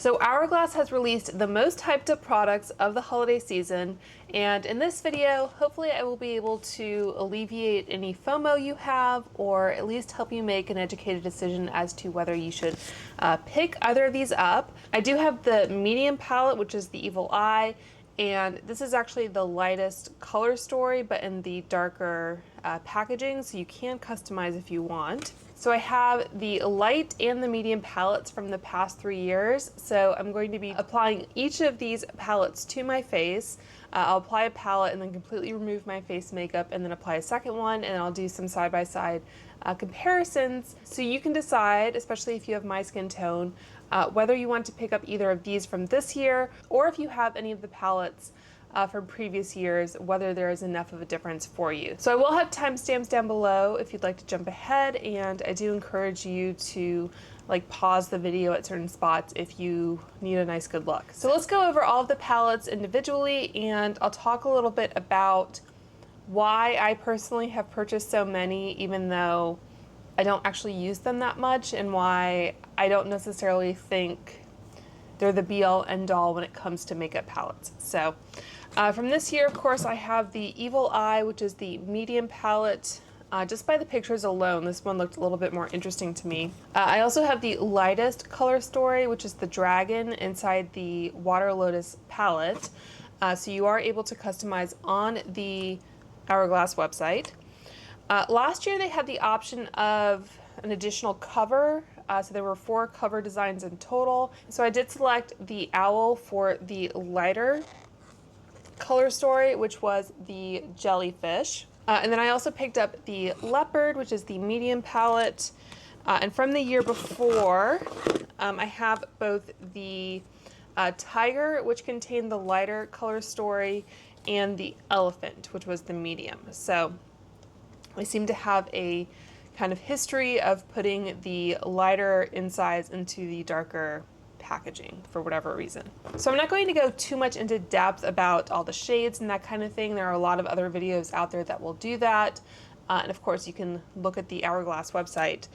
So Hourglass has released the most hyped up products of the holiday season, and in this video, hopefully I will be able to alleviate any FOMO you have, or at least help you make an educated decision as to whether you should pick either of these up. I do have the medium palette, which is the Evil Eye, and this is actually the lightest color story, but in the darker packaging, so you can customize if you want. So I have the light and the medium palettes from the past 3 years. So I'm going to be applying each of these palettes to my face. I'll apply a palette and then completely remove my face makeup and then apply a second one, and I'll do some side-by-side comparisons. So you can decide, especially if you have my skin tone, whether you want to pick up either of these from this year, or if you have any of the palettes from previous years, whether there is enough of a difference for you. So I will have timestamps down below if you'd like to jump ahead, and I do encourage you to pause the video at certain spots if you need a nice good look. So let's go over all of the palettes individually, and I'll talk a little bit about why I personally have purchased so many, even though I don't actually use them that much, and why I don't necessarily think they're the be-all end-all when it comes to makeup palettes. So from this year, of course, I have the Evil Eye, which is the medium palette. Just by the pictures alone, this one looked a little bit more interesting to me. I also have the lightest color story, which is the dragon inside the Water Lotus palette. So you are able to customize on the Hourglass website. Last year they had the option of an additional cover. So there were 4 cover designs in total. So I did select the owl for the lighter color story, which was the Jellyfish. And then I also picked up the Leopard, which is the medium palette. And from the year before, I have both the Tiger, which contained the lighter color story, and the Elephant, which was the medium. So I seem to have a kind of history of putting the lighter insides into the darker packaging for whatever reason. So I'm not going to go too much into depth about all the shades and that kind of thing. There are a lot of other videos out there that will do that. And of course you can look at the Hourglass website.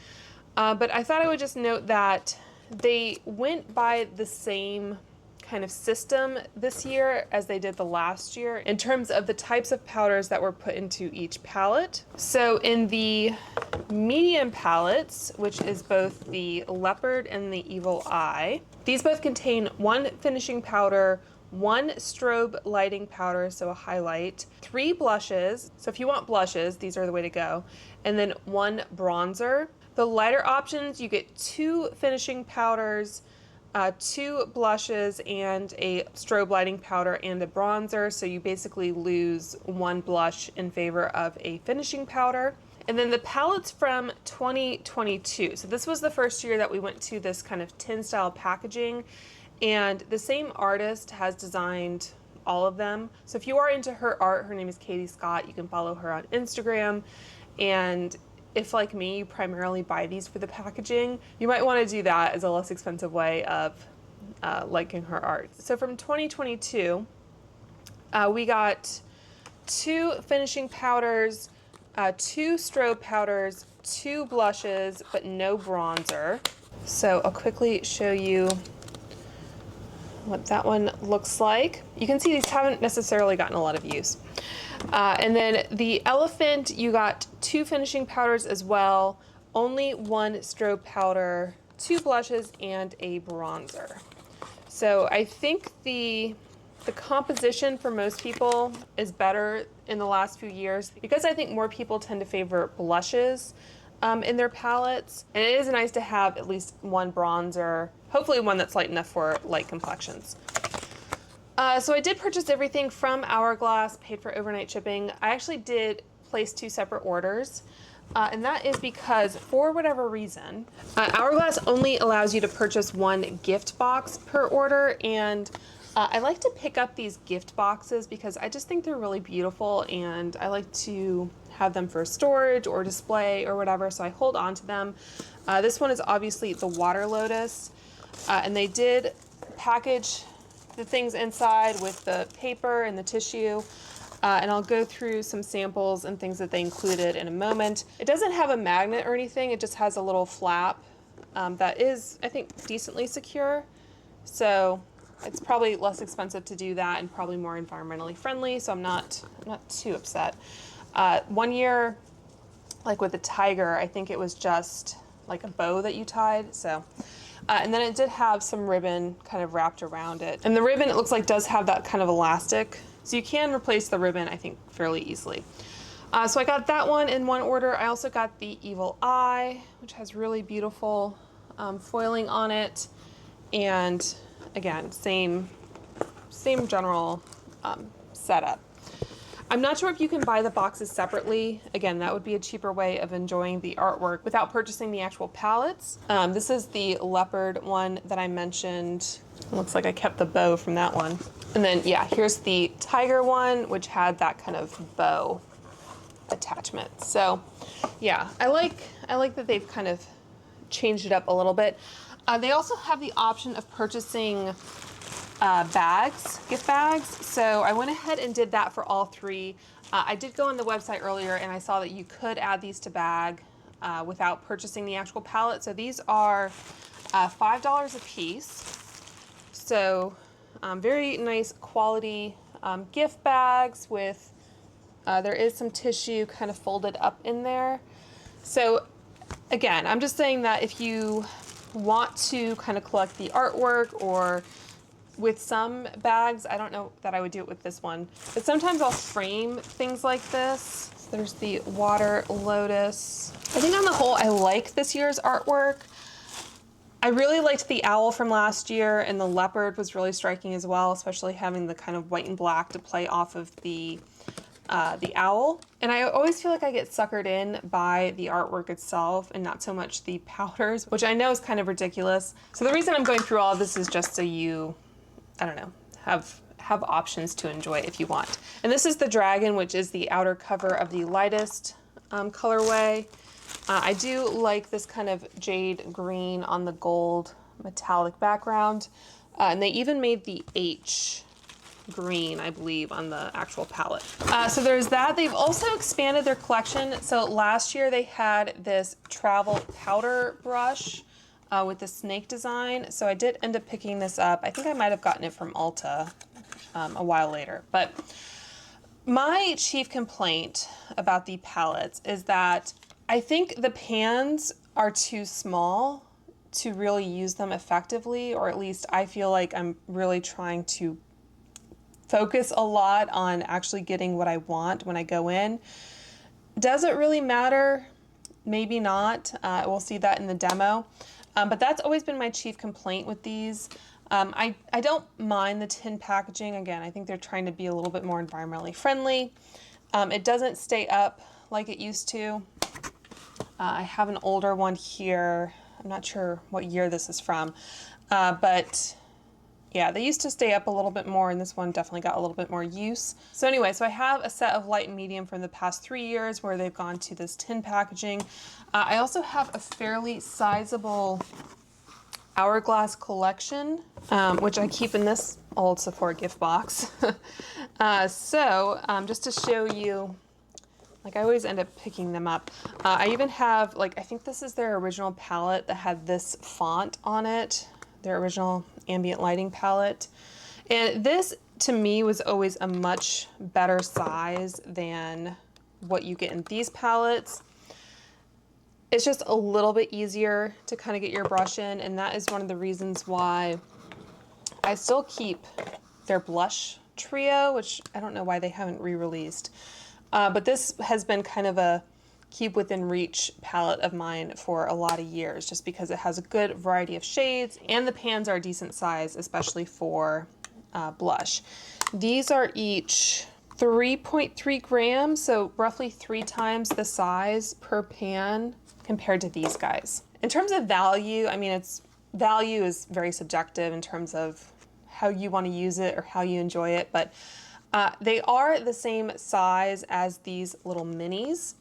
But I thought I would just note that they went by the same kind of system this year as they did the last year in terms of the types of powders that were put into each palette. So in the medium palettes, which is both the Leopard and the Evil Eye, these both contain 1 finishing powder, 1 strobe lighting powder, so a highlight, 3 blushes, so if you want blushes, these are the way to go, and then 1 bronzer. The lighter options, you get 2 finishing powders, 2 blushes, and a strobe lighting powder and a bronzer, so you basically lose 1 blush in favor of a finishing powder. And then the palettes from 2022. So this was the first year that we went to this kind of tin style packaging, and the same artist has designed all of them. So if you are into her art, her name is Katie Scott, you can follow her on Instagram. And if, like me, you primarily buy these for the packaging, you might want to do that as a less expensive way of liking her art. So from 2022, we got 2 finishing powders, 2 strobe powders, 2 blushes, but no bronzer. So I'll quickly show you what that one looks like. You can see these haven't necessarily gotten a lot of use. And then the Elephant, you got 2 finishing powders as well, only 1 strobe powder, 2 blushes, and a bronzer. So I think the composition for most people is better in the last few years, because I think more people tend to favor blushes in their palettes. And it is nice to have at least 1 bronzer, hopefully one that's light enough for light complexions. So I did purchase everything from Hourglass, paid for overnight shipping. I actually did place 2 separate orders, and that is because for whatever reason, Hourglass only allows you to purchase 1 gift box per order, and I like to pick up these gift boxes because I just think they're really beautiful, and I like to have them for storage or display or whatever, so I hold on to them. This one is obviously the Water Lotus, and they did package the things inside with the paper and the tissue, and I'll go through some samples and things that they included in a moment. It doesn't have a magnet or anything, it just has a little flap that is, I think, decently secure. So it's probably less expensive to do that and probably more environmentally friendly. So I'm not too upset. 1 year, like with the tiger, I think it was just like a bow that you tied. So, and then it did have some ribbon kind of wrapped around it. And the ribbon, it looks like, does have that kind of elastic. So you can replace the ribbon, I think, fairly easily. So I got that one in one order. I also got the Evil Eye, which has really beautiful foiling on it. And again, same general setup. I'm not sure if you can buy the boxes separately. Again, that would be a cheaper way of enjoying the artwork without purchasing the actual palettes. This is the Leopard one that I mentioned. It looks like I kept the bow from that one. And then, yeah, here's the tiger one, which had that kind of bow attachment. So, yeah, I like that they've kind of changed it up a little bit. They also have the option of purchasing bags, gift bags. So I went ahead and did that for all three. I did go on the website earlier and I saw that you could add these to bag without purchasing the actual palette. So these are $5 a piece. So very nice quality gift bags with, there is some tissue kind of folded up in there. So again, I'm just saying that if you want to kind of collect the artwork, or with some bags, I don't know that I would do it with this one, but sometimes I'll frame things like this. So there's the water lotus. I think on the whole, I like this year's artwork. I really liked the owl from last year, and the leopard was really striking as well, especially having the kind of white and black to play off of the owl. And I always feel like I get suckered in by the artwork itself and not so much the powders, which I know is kind of ridiculous. So the reason I'm going through all of this is just so you, I don't know, have options to enjoy if you want. And this is the dragon, which is the outer cover of the lightest colorway. I do like this kind of jade green on the gold metallic background. And they even made the H green, I believe, on the actual palette. So there's that. They've also expanded their collection. So last year they had this travel powder brush with the snake design. So I did end up picking this up. I think I might have gotten it from Ulta a while later. But my chief complaint about the palettes is that I think the pans are too small to really use them effectively, or at least I feel like I'm really trying to focus a lot on actually getting what I want when I go in. Does it really matter? Maybe not. We'll see that in the demo. But that's always been my chief complaint with these. I don't mind the tin packaging. Again, I think they're trying to be a little bit more environmentally friendly. It doesn't stay up like it used to. I have an older one here. I'm not sure what year this is from, but yeah, they used to stay up a little bit more, and this one definitely got a little bit more use. So anyway, so I have a set of light and medium from the past 3 years where they've gone to this tin packaging. I also have a fairly sizable Hourglass collection, which I keep in this old Sephora gift box. Just to show you, like, I always end up picking them up. I even have, like, I think this is their original palette that had this font on it, their original ambient lighting palette. And this, to me, was always a much better size than what you get in these palettes. It's just a little bit easier to kind of get your brush in, and that is one of the reasons why I still keep their blush trio, which I don't know why they haven't re-released. But this has been kind of a keep within reach palette of mine for a lot of years, just because it has a good variety of shades and the pans are a decent size, especially for blush. These are each 3.3 grams, so roughly 3 times the size per pan compared to these guys. In terms of value, I mean, value is very subjective in terms of how you want to use it or how you enjoy it, but they are the same size as these little minis.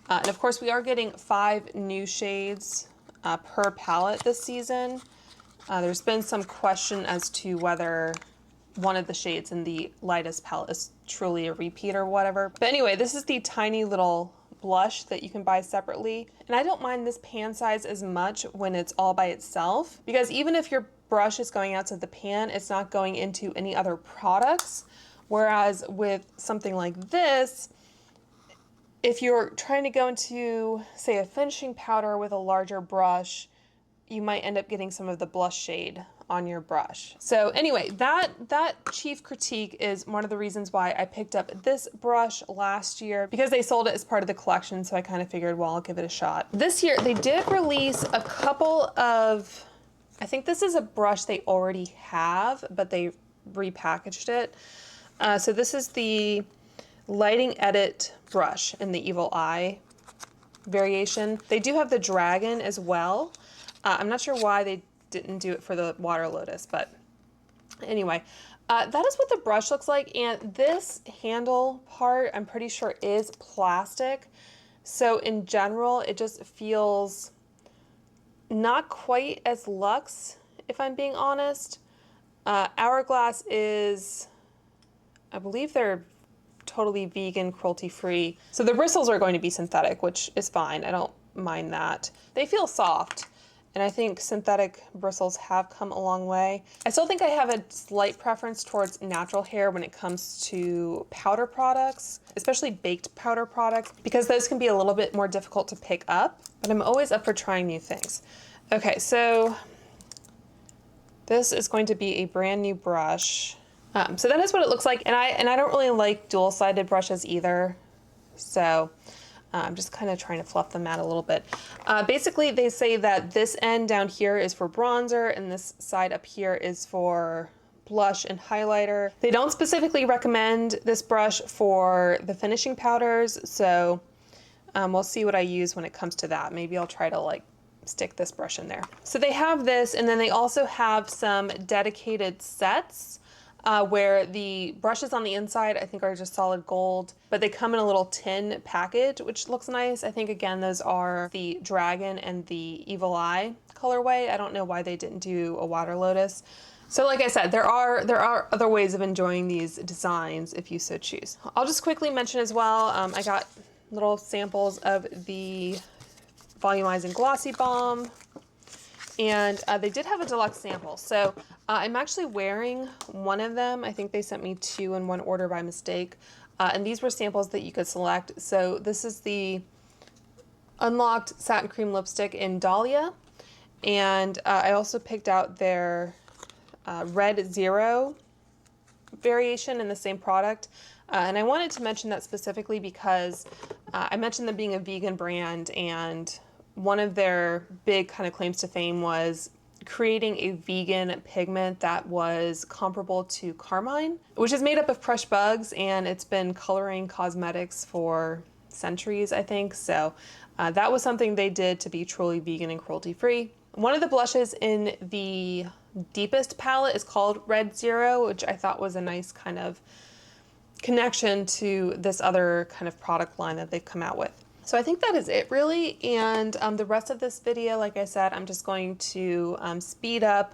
And of course, we are getting 5 new shades per palette this season. There's been some question as to whether one of the shades in the lightest palette is truly a repeat or whatever. But anyway, this is the tiny little blush that you can buy separately. And I don't mind this pan size as much when it's all by itself, because even if you're brush is going outside the pan. It's not going into any other products. Whereas with something like this, if you're trying to go into, say, a finishing powder with a larger brush, you might end up getting some of the blush shade on your brush. So anyway, that chief critique is one of the reasons why I picked up this brush last year, because they sold it as part of the collection. So I kind of figured, well, I'll give it a shot. This year they did release a couple of, I think this is a brush they already have, but they repackaged it. So this is the Lighting Edit brush in the Evil Eye variation. They do have the dragon as well. I'm not sure why they didn't do it for the Water Lotus, but anyway, that is what the brush looks like. And this handle part, I'm pretty sure is plastic. So in general, it just feels not quite as luxe, if I'm being honest. Hourglass is, I believe they're totally vegan, cruelty-free. So the bristles are going to be synthetic, which is fine. I don't mind that. They feel soft, and I think synthetic bristles have come a long way. I still think I have a slight preference towards natural hair when it comes to powder products, especially baked powder products, because those can be a little bit more difficult to pick up, but I'm always up for trying new things. Okay, so this is going to be a brand new brush. So that is what it looks like, and I don't really like dual-sided brushes either, so I'm just kind of trying to fluff them out a little bit. Basically, they say that this end down here is for bronzer, and this side up here is for blush and highlighter. They don't specifically recommend this brush for the finishing powders, so we'll see what I use when it comes to that. Maybe I'll try to like stick this brush in there. So they have this, and then they also have some dedicated sets where the brushes on the inside, I think, are just solid gold, but they come in a little tin package, which looks nice. I think, again, those are the Dragon and the Evil Eye colorway. I don't know why they didn't do a Water Lotus. So like I said, there are other ways of enjoying these designs if you so choose. I'll just quickly mention as well, I got little samples of the Volumizing Glossy Balm, and they did have a deluxe sample. So I'm actually wearing one of them. I think they sent me two in one order by mistake. And these were samples that you could select. So this is the Unlocked Satin Cream Lipstick in Dahlia. And I also picked out their Red Zero variation in the same product. And I wanted to mention that specifically because I mentioned them being a vegan brand, and one of their big kind of claims to fame was creating a vegan pigment that was comparable to carmine, which is made up of crushed bugs, and it's been coloring cosmetics for centuries, I think. So that was something they did to be truly vegan and cruelty-free. One of the blushes in the deepest palette is called Red Zero, which I thought was a nice kind of connection to this other kind of product line that they've come out with. So I think that is it really, and the rest of this video, like I said, I'm just going to speed up.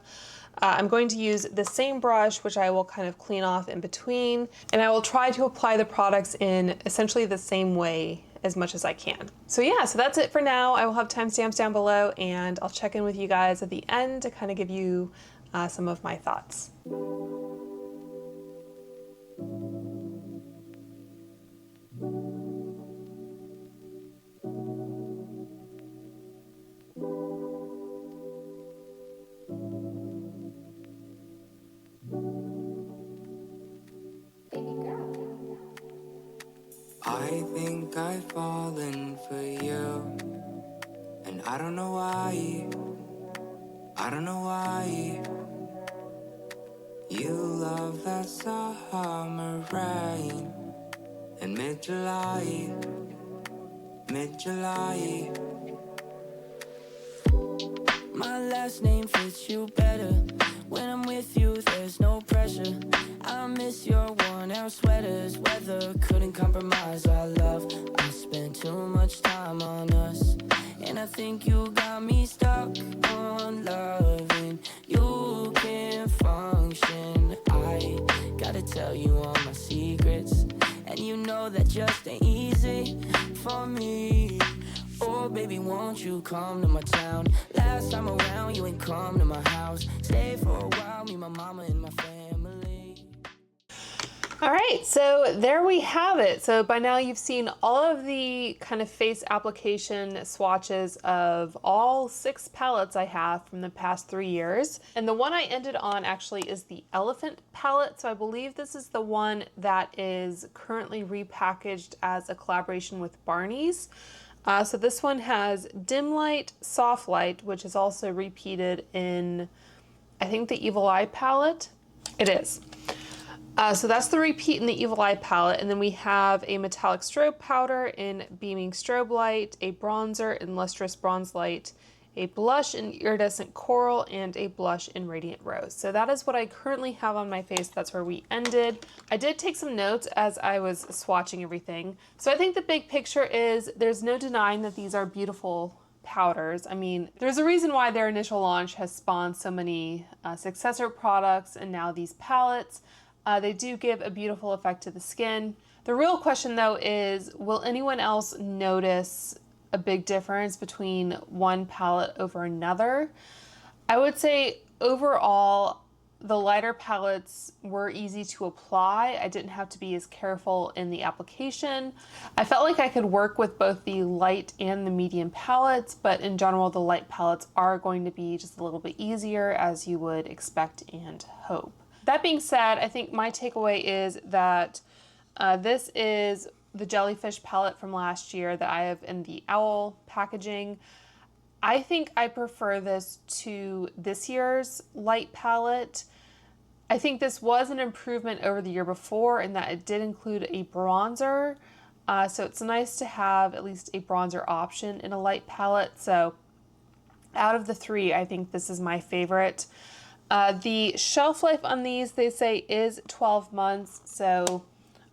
I'm going to use the same brush, which I will kind of clean off in between, and I will try to apply the products in essentially the same way as much as I can. So yeah, so that's it for now. I will have timestamps down below, and I'll check in with you guys at the end to kind of give you some of my thoughts. I think I've fallen for you, and I don't know why, I don't know why. You love that summer rain in mid-July, mid-July. My last name fits you better. When I'm with you, there's no pressure. I miss your worn-out sweaters. Weather couldn't compromise our love. I spent too much time on us, and I think you got me stuck on loving. You can't function. I gotta tell you all my secrets, and you know that just ain't easy for me. Oh baby, won't you come to my town? Last time around, you ain't come to my house. Stay for a while, me, my mama, and my family. All right, so there we have it. So by now you've seen all of the kind of face application swatches of all 6 palettes I have from the past 3 years. And the one I ended on actually is the Elephant palette. So I believe this is the one that is currently repackaged as a collaboration with Barney's. So this one has Dim Light, Soft Light, which is also repeated in, I think, the Evil Eye palette. It is. So that's the repeat in the Evil Eye palette, and then we have a metallic strobe powder in Beaming Strobe Light, a bronzer in Lustrous Bronze Light, a blush in Iridescent Coral, and a blush in Radiant Rose. So that is what I currently have on my face. That's where we ended. I did take some notes as I was swatching everything. So I think the big picture is there's no denying that these are beautiful powders. I mean, there's a reason why their initial launch has spawned so many successor products and now these palettes. They do give a beautiful effect to the skin. The real question though is, will anyone else notice a big difference between one palette over another? I would say overall, the lighter palettes were easy to apply. I didn't have to be as careful in the application. I felt like I could work with both the light and the medium palettes, but in general, the light palettes are going to be just a little bit easier, as you would expect and hope. That being said, I think my takeaway is that this is the Jellyfish palette from last year that I have in the Owl packaging. I think I prefer this to this year's light palette. I think this was an improvement over the year before in that it did include a bronzer. So it's nice to have at least a bronzer option in a light palette. So out of the 3, I think this is my favorite. The shelf life on these, they say, is 12 months, so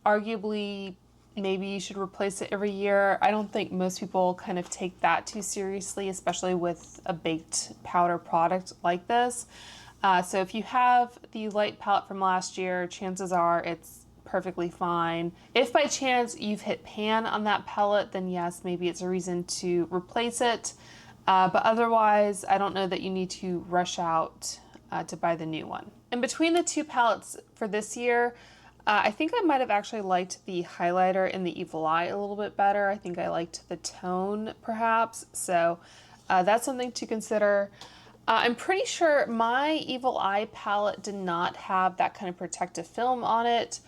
arguably maybe you should replace it every year. I don't think most people kind of take that too seriously, especially with a baked powder product like this. So if you have the light palette from last year, chances are it's perfectly fine. If by chance you've hit pan on that palette, then yes, maybe it's a reason to replace it. But otherwise, I don't know that you need to rush out to buy the new one. And between the 2 palettes for this year, I think I might have actually liked the highlighter in the Evil Eye a little bit better. I think I liked the tone perhaps. So that's something to consider. I'm pretty sure my Evil Eye palette did not have that kind of protective film on it.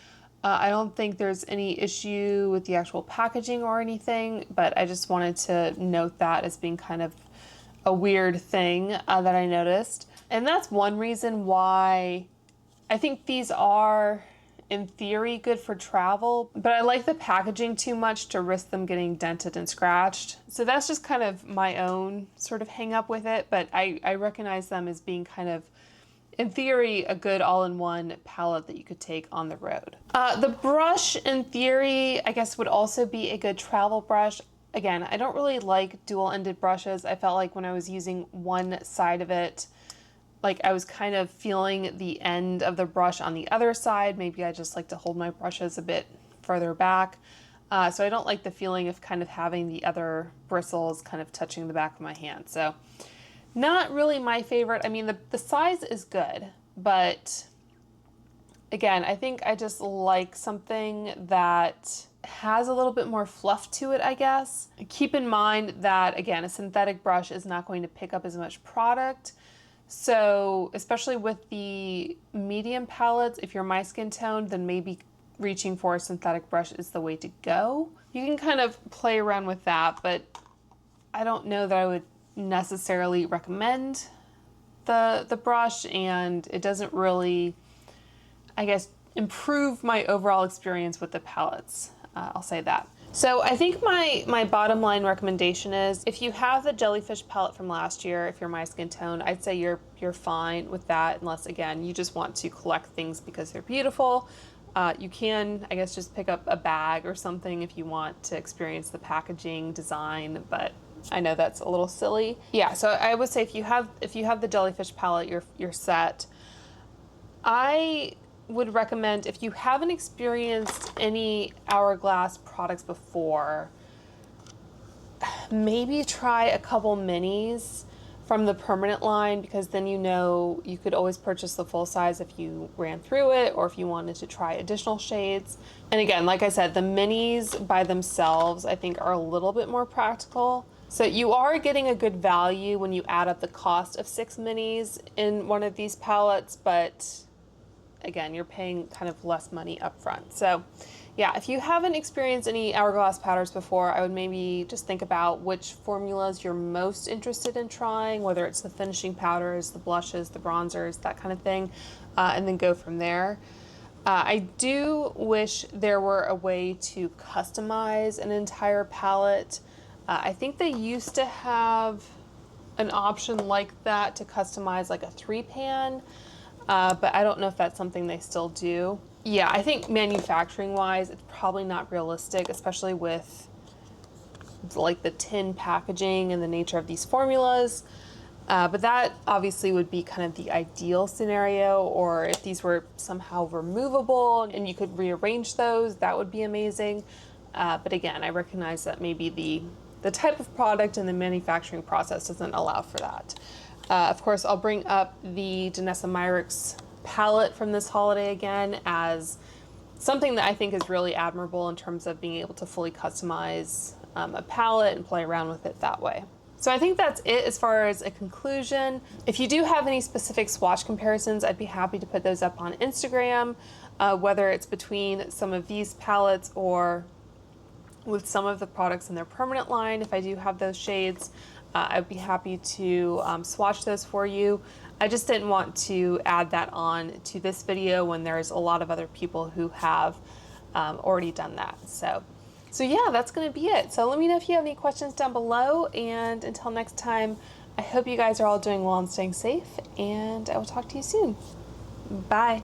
I don't think there's any issue with the actual packaging or anything, but I just wanted to note that as being kind of a weird thing that I noticed. And that's one reason why I think these are, in theory, good for travel, but I like the packaging too much to risk them getting dented and scratched. So that's just kind of my own sort of hang up with it, but I recognize them as being kind of, in theory, a good all-in-one palette that you could take on the road. The brush, in theory, I guess would also be a good travel brush. Again, I don't really like dual-ended brushes. I felt like when I was using one side of it, like I was kind of feeling the end of the brush on the other side. Maybe I just like to hold my brushes a bit further back. So I don't like the feeling of kind of having the other bristles kind of touching the back of my hand. So not really my favorite. I mean, the size is good, but again, I think I just like something that has a little bit more fluff to it, I guess. Keep in mind that, again, a synthetic brush is not going to pick up as much product. So especially with the medium palettes, if you're my skin tone, then maybe reaching for a synthetic brush is the way to go. You can kind of play around with that, but I don't know that I would necessarily recommend the brush, and it doesn't really, I guess, improve my overall experience with the palettes. I'll say that. So I think my bottom line recommendation is, if you have the Jellyfish palette from last year, if you're my skin tone, I'd say you're fine with that, unless, again, you just want to collect things because they're beautiful. You can, I guess, just pick up a bag or something if you want to experience the packaging design, but I know that's a little silly. Yeah, so I would say if you have the Jellyfish palette, you're set. I would recommend, if you haven't experienced any Hourglass products before, maybe try a couple minis from the permanent line, because then you know you could always purchase the full size if you ran through it or if you wanted to try additional shades. And again, like I said, the minis by themselves I think are a little bit more practical. So you are getting a good value when you add up the cost of 6 minis in one of these palettes, but again, you're paying kind of less money up front. So yeah, if you haven't experienced any Hourglass powders before, I would maybe just think about which formulas you're most interested in trying, whether it's the finishing powders, the blushes, the bronzers, that kind of thing, and then go from there. I do wish there were a way to customize an entire palette. I think they used to have an option like that to customize like a 3-pan, but I don't know if that's something they still do. Yeah, I think manufacturing wise, it's probably not realistic, especially with like the tin packaging and the nature of these formulas. But that obviously would be kind of the ideal scenario, or if these were somehow removable and you could rearrange those, that would be amazing. But again, I recognize that maybe the type of product and the manufacturing process doesn't allow for that. Of course, I'll bring up the Danessa Myricks palette from this holiday again as something that I think is really admirable in terms of being able to fully customize a palette and play around with it that way. So I think that's it as far as a conclusion. If you do have any specific swatch comparisons, I'd be happy to put those up on Instagram, whether it's between some of these palettes or with some of the products in their permanent line. If I do have those shades, I'd be happy to swatch those for you. I just didn't want to add that on to this video when there's a lot of other people who have already done that. So yeah, that's gonna be it. So let me know if you have any questions down below, and until next time, I hope you guys are all doing well and staying safe, and I will talk to you soon. Bye.